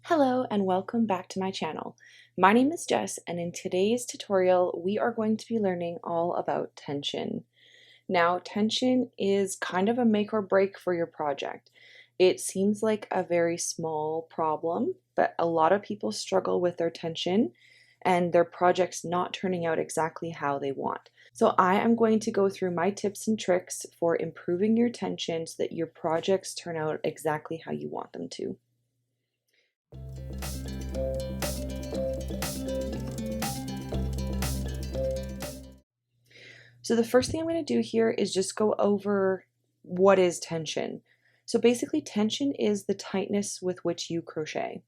Hello and welcome back to my channel. My name is Jess, and in today's tutorial we are going to be learning all about tension. Now, tension is kind of a make or break for your project. It seems like a very small problem, but a lot of people struggle with their tension and their projects not turning out exactly how they want. So I am going to go through my tips and tricks for improving your tension so that your projects turn out exactly how you want them to. So the first thing I'm going to do here is just go over what is tension. So basically tension is the tightness with which you crochet.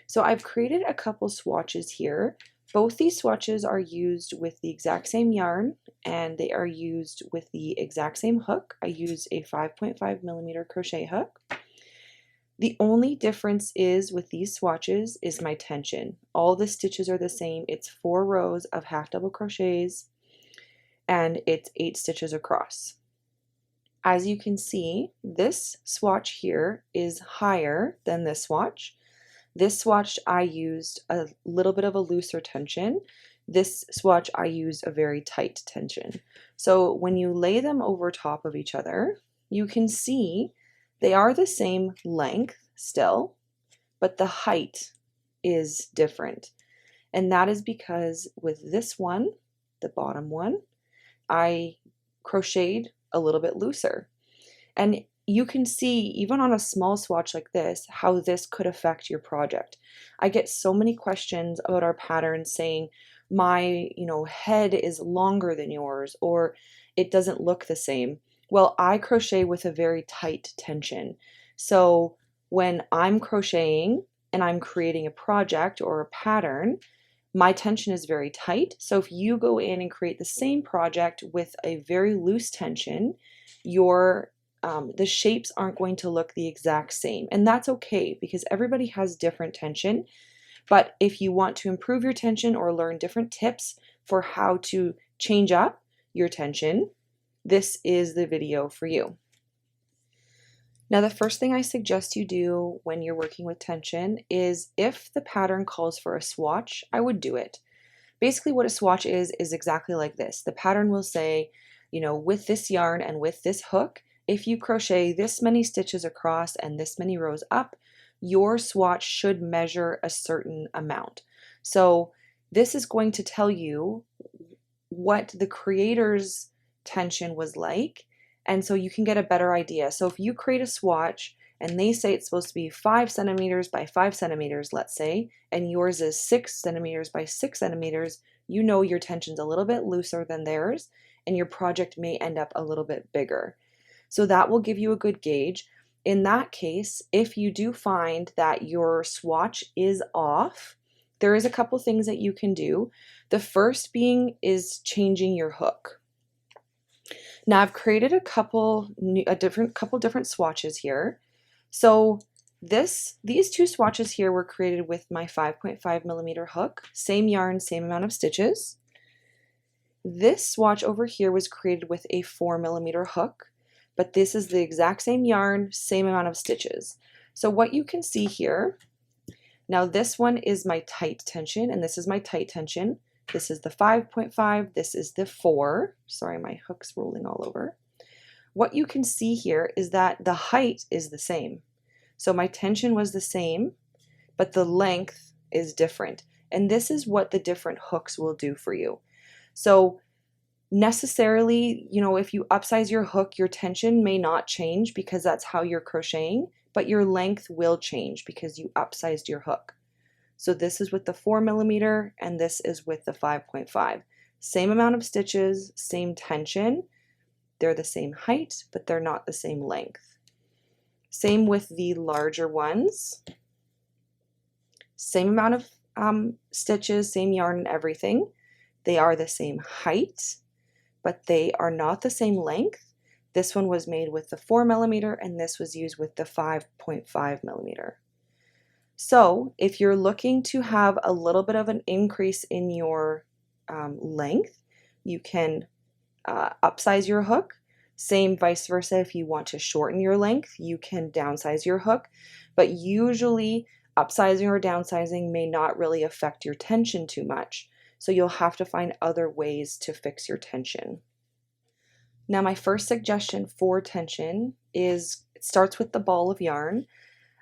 So I've created a couple swatches here. Both these swatches are used with the exact same yarn and they are used with the exact same hook. I use a 5.5mm crochet hook. The only difference is with these swatches is my tension. All the stitches are the same. It's 4 rows of half double crochets and it's 8 stitches across. As you can see, this swatch here is higher than this swatch. This swatch I used a little bit of a looser tension. This swatch I used a very tight tension. So when you lay them over top of each other, you can see they are the same length still, but the height is different. And that is because with this one, the bottom one, I crocheted a little bit looser. And you can see, even on a small swatch like this, how this could affect your project. I get so many questions about our patterns saying, my head is longer than yours, or it doesn't look the same. Well, I crochet with a very tight tension. So when I'm crocheting and I'm creating a project or a pattern, my tension is very tight. So if you go in and create the same project with a very loose tension, the shapes aren't going to look the exact same. And that's okay because everybody has different tension. But if you want to improve your tension or learn different tips for how to change up your tension, this is the video for you. Now, the first thing I suggest you do when you're working with tension is if the pattern calls for a swatch, I would do it. Basically what a swatch is exactly like this. The pattern will say, with this yarn and with this hook, if you crochet this many stitches across and this many rows up, your swatch should measure a certain amount. So this is going to tell you what the creator's tension was like, and so you can get a better idea. So if you create a swatch and they say it's supposed to be 5 centimeters by 5 centimeters, let's say, and yours is 6 centimeters by 6 centimeters, you know your tension's a little bit looser than theirs, and your project may end up a little bit bigger. So that will give you a good gauge. In that case, if you do find that your swatch is off, there is a couple things that you can do. The first being is changing your hook. Now I've created a couple different swatches here. So these two swatches here were created with my 5.5mm hook, same yarn, same amount of stitches. This swatch over here was created with a 4mm hook, but this is the exact same yarn, same amount of stitches. So what you can see here, now this one is my tight tension and this is my tight tension. This is the 5.5, this is the 4. Sorry, my hook's rolling all over. What you can see here is that the height is the same. So my tension was the same, but the length is different. And this is what the different hooks will do for you. So necessarily, if you upsize your hook, your tension may not change because that's how you're crocheting, but your length will change because you upsized your hook. So this is with the 4mm and this is with the 5.5. Same amount of stitches, same tension. They're the same height, but they're not the same length. Same with the larger ones. Same amount of stitches, same yarn and everything. They are the same height, but they are not the same length. This one was made with the 4mm and this was used with the 5.5mm. So if you're looking to have a little bit of an increase in your length, you can upsize your hook. Same vice versa, if you want to shorten your length, you can downsize your hook. But usually upsizing or downsizing may not really affect your tension too much. So you'll have to find other ways to fix your tension. Now, my first suggestion for tension is it starts with the ball of yarn.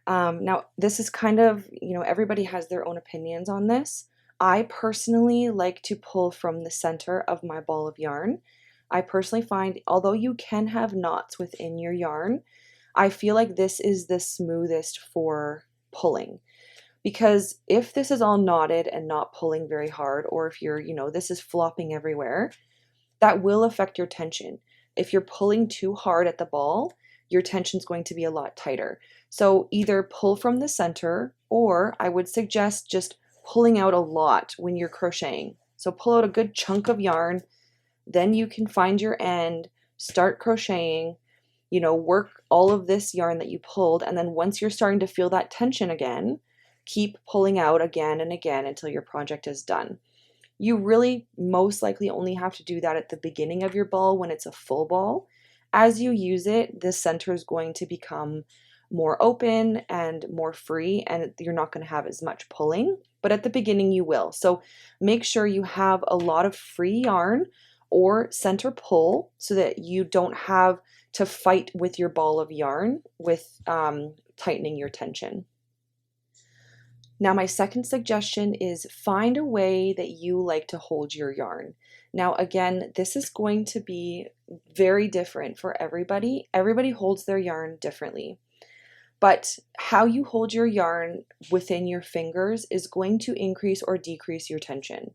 Now, this is kind of, everybody has their own opinions on this. I personally like to pull from the center of my ball of yarn. I personally find, although you can have knots within your yarn, I feel like this is the smoothest for pulling. Because if this is all knotted and not pulling very hard, or if this is flopping everywhere, that will affect your tension. If you're pulling too hard at the ball, your tension is going to be a lot tighter. So either pull from the center, or I would suggest just pulling out a lot when you're crocheting. So pull out a good chunk of yarn, then you can find your end, start crocheting, work all of this yarn that you pulled, and then once you're starting to feel that tension again, keep pulling out again and again until your project is done. You really most likely only have to do that at the beginning of your ball when it's a full ball. As you use it, the center is going to become more open and more free, and you're not going to have as much pulling, but at the beginning you will. So make sure you have a lot of free yarn or center pull so that you don't have to fight with your ball of yarn with tightening your tension. Now, my second suggestion is find a way that you like to hold your yarn. Now, again, this is going to be very different for everybody. Everybody holds their yarn differently. But how you hold your yarn within your fingers is going to increase or decrease your tension.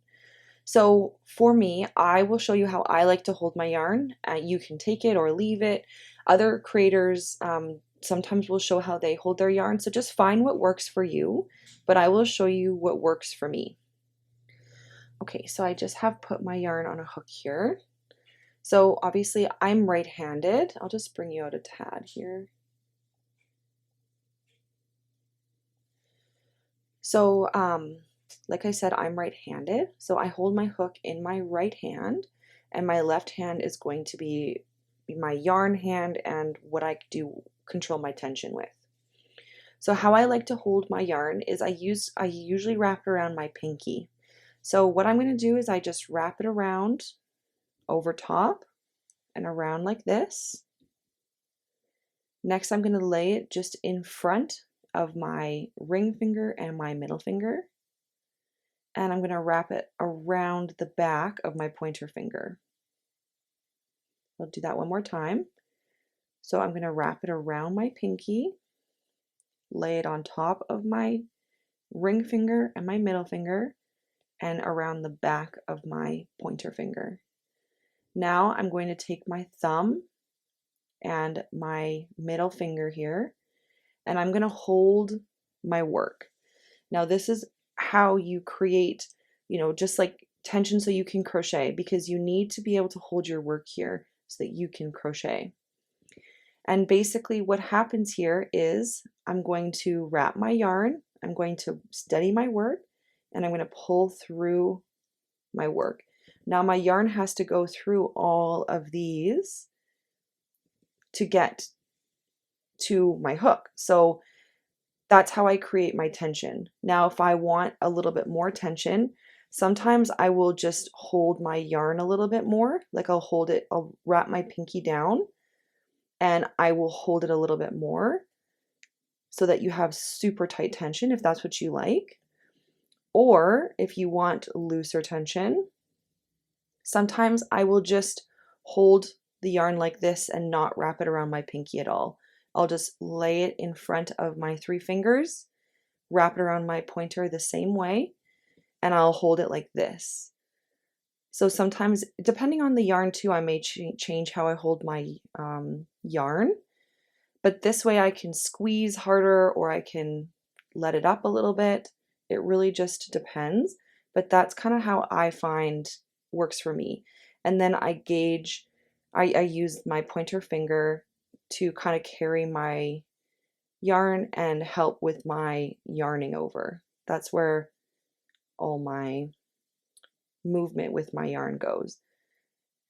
So for me, I will show you how I like to hold my yarn. You can take it or leave it. Other creators sometimes will show how they hold their yarn. So just find what works for you, but I will show you what works for me. Okay, so I just have put my yarn on a hook here. So obviously I'm right-handed. I'll just bring you out a tad here. So like I said, I'm right-handed. So I hold my hook in my right hand, and my left hand is going to be my yarn hand and what I do control my tension with. So how I like to hold my yarn is I usually wrap it around my pinky. So what I'm going to do is I just wrap it around over top and around like this. Next, I'm going to lay it just in front of my ring finger and my middle finger. And I'm going to wrap it around the back of my pointer finger. I'll do that one more time. So I'm going to wrap it around my pinky, lay it on top of my ring finger and my middle finger, and around the back of my pointer finger. Now I'm going to take my thumb and my middle finger here, and I'm going to hold my work. Now this is how you create, just like tension so you can crochet, because you need to be able to hold your work here so that you can crochet. And basically what happens here is I'm going to wrap my yarn, I'm going to steady my work, and I'm going to pull through my work. Now my yarn has to go through all of these to get to my hook. So that's how I create my tension. Now, if I want a little bit more tension, sometimes I will just hold my yarn a little bit more. Like I'll wrap my pinky down and I will hold it a little bit more so that you have super tight tension if that's what you like. Or if you want looser tension, sometimes I will just hold the yarn like this and not wrap it around my pinky at all. I'll just lay it in front of my 3 fingers, wrap it around my pointer the same way, and I'll hold it like this. So sometimes, depending on the yarn too, I may change how I hold my yarn, but this way I can squeeze harder or I can let it up a little bit. It really just depends, but that's kind of how I find works for me. And then I gauge, I use my pointer finger to kind of carry my yarn and help with my yarning over. That's where all my movement with my yarn goes.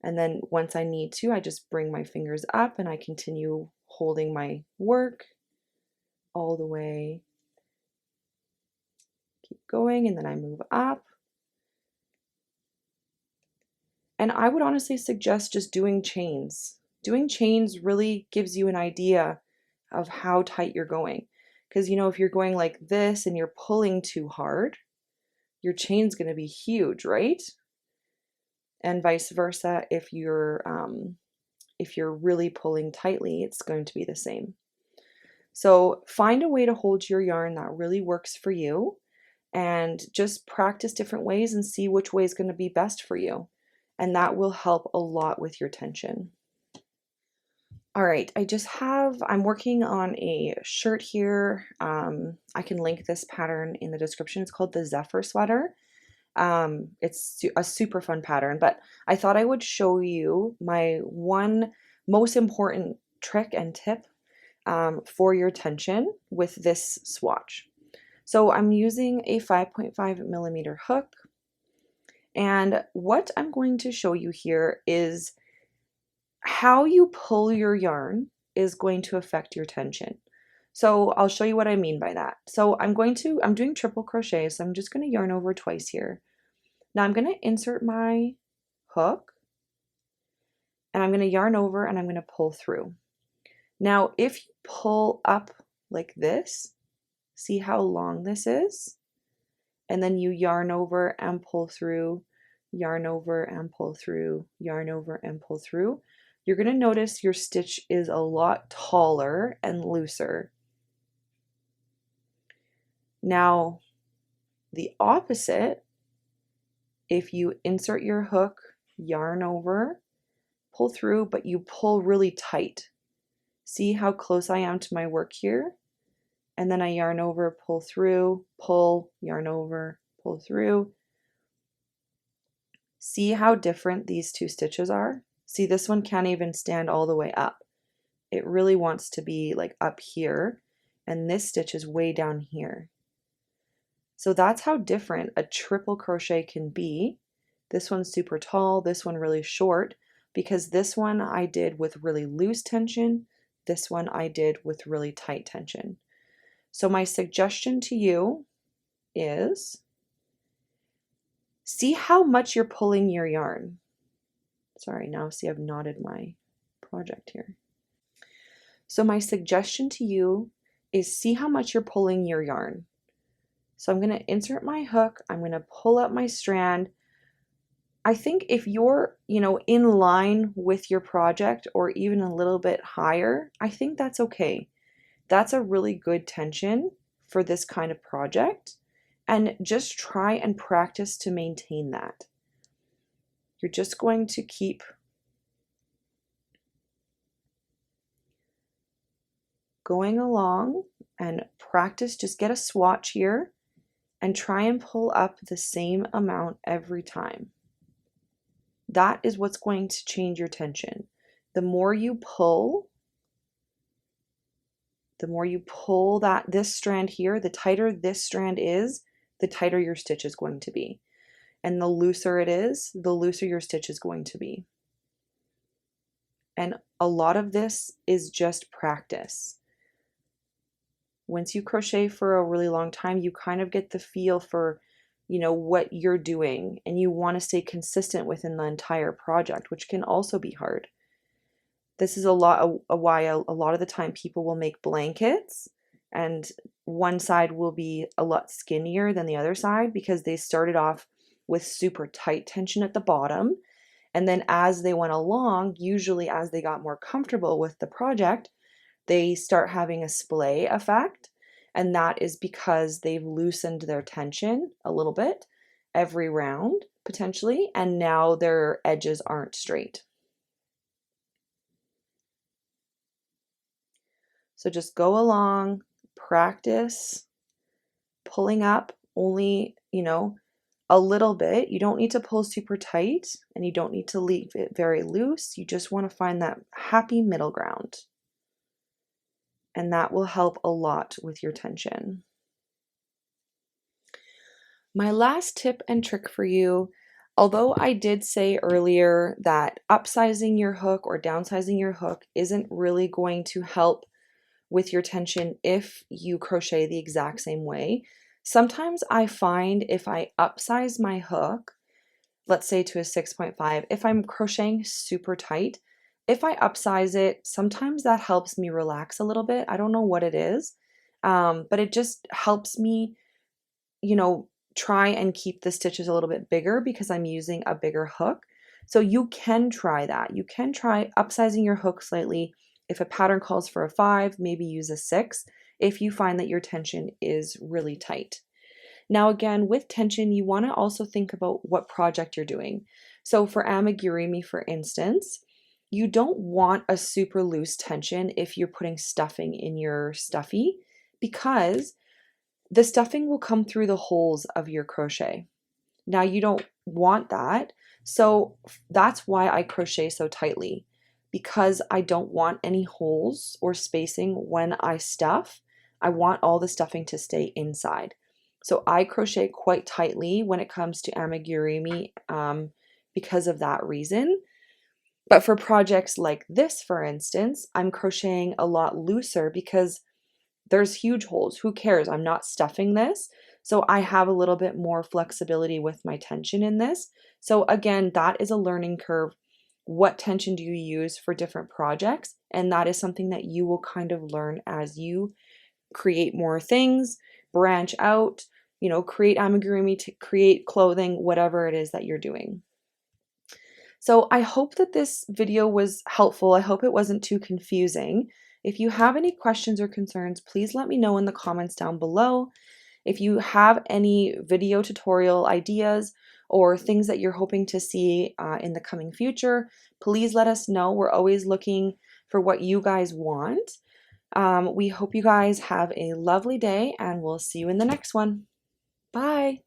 And then once I need to, I just bring my fingers up and I continue holding my work all the way Keep going, and then I move up. And I would honestly suggest just doing chains. Doing chains really gives you an idea of how tight you're going. Because, you know, if you're going like this and you're pulling too hard, your chain's going to be huge, right? And vice versa, if you're really pulling tightly, it's going to be the same. So find a way to hold your yarn that really works for you, and just practice different ways and see which way is going to be best for you. And that will help a lot with your tension. All right, I'm working on a shirt here. I can link this pattern in the description. It's called the Zephyr sweater. It's a super fun pattern, but I thought I would show you my one most important trick and tip for your tension with this swatch. So I'm using a 5.5 millimeter hook, and what I'm going to show you here is how you pull your yarn is going to affect your tension. So I'll show you what I mean by that. So I'm doing triple crochet, so I'm just going to yarn over twice here. Now I'm going to insert my hook, and I'm going to yarn over, and I'm going to pull through. Now if you pull up like this, see how long this is? And then you yarn over and pull through, yarn over and pull through, yarn over and pull through. You're going to notice your stitch is a lot taller and looser. Now, the opposite, if you insert your hook, yarn over, pull through, but you pull really tight. See how close I am to my work here? And then I yarn over, pull through, pull, yarn over, pull through. See how different these two stitches are? See, this one can't even stand all the way up. It really wants to be like up here, and this stitch is way down here. So that's how different a triple crochet can be. This one's super tall, this one really short, because this one I did with really loose tension, this one I did with really tight tension. So my suggestion to you is see how much you're pulling your yarn. Sorry, now see I've knotted my project here. So my suggestion to you is see how much you're pulling your yarn. So I'm going to insert my hook, I'm going to pull up my strand. I think if you're, in line with your project or even a little bit higher, I think that's okay. That's a really good tension for this kind of project, and just try and practice to maintain that. You're just going to keep going along and practice. Just get a swatch here and try and pull up the same amount every time. That is what's going to change your tension. The more you pull this strand here, the tighter this strand is, the tighter your stitch is going to be. And the looser it is, the looser your stitch is going to be. And a lot of this is just practice. Once you crochet for a really long time, you kind of get the feel for, what you're doing, and you want to stay consistent within the entire project, which can also be hard. This is why a lot of the time people will make blankets, and one side will be a lot skinnier than the other side because they started off with super tight tension at the bottom. And then as they went along, usually as they got more comfortable with the project, they start having a splay effect. And that is because they've loosened their tension a little bit every round, potentially, and now their edges aren't straight. So just go along, practice pulling up only, a little bit. You don't need to pull super tight, and you don't need to leave it very loose. You just want to find that happy middle ground. And that will help a lot with your tension. My last tip and trick for you, although I did say earlier that upsizing your hook or downsizing your hook isn't really going to help with your tension if you crochet the exact same way, Sometimes I find if I upsize my hook, let's say to a 6.5, if I'm crocheting super tight, if I upsize it, sometimes that helps me relax a little bit. I don't know what it is, but it just helps me, you know, try and keep the stitches a little bit bigger because I'm using a bigger hook. So you can try that. You can try upsizing your hook slightly. If a pattern calls for a 5, maybe use a 6 if you find that your tension is really tight. Now again, with tension, you want to also think about what project you're doing. So for amigurumi, for instance, you don't want a super loose tension if you're putting stuffing in your stuffy, because the stuffing will come through the holes of your crochet. Now you don't want that. So that's why I crochet so tightly, because I don't want any holes or spacing when I stuff. I want all the stuffing to stay inside. So I crochet quite tightly when it comes to amigurumi because of that reason. But for projects like this, for instance, I'm crocheting a lot looser because there's huge holes. Who cares? I'm not stuffing this. So I have a little bit more flexibility with my tension in this. So again, that is a learning curve. What tension do you use for different projects? And that is something that you will kind of learn as you create more things, branch out, you know, create amigurumi, to create clothing, whatever it is that you're doing. So I hope that this video was helpful. I hope it wasn't too confusing. If you have any questions or concerns, please let me know in the comments down below. If you have any video tutorial ideas or things that you're hoping to see in the coming future, please let us know. We're always looking for what you guys want. We hope you guys have a lovely day, and we'll see you in the next one. Bye!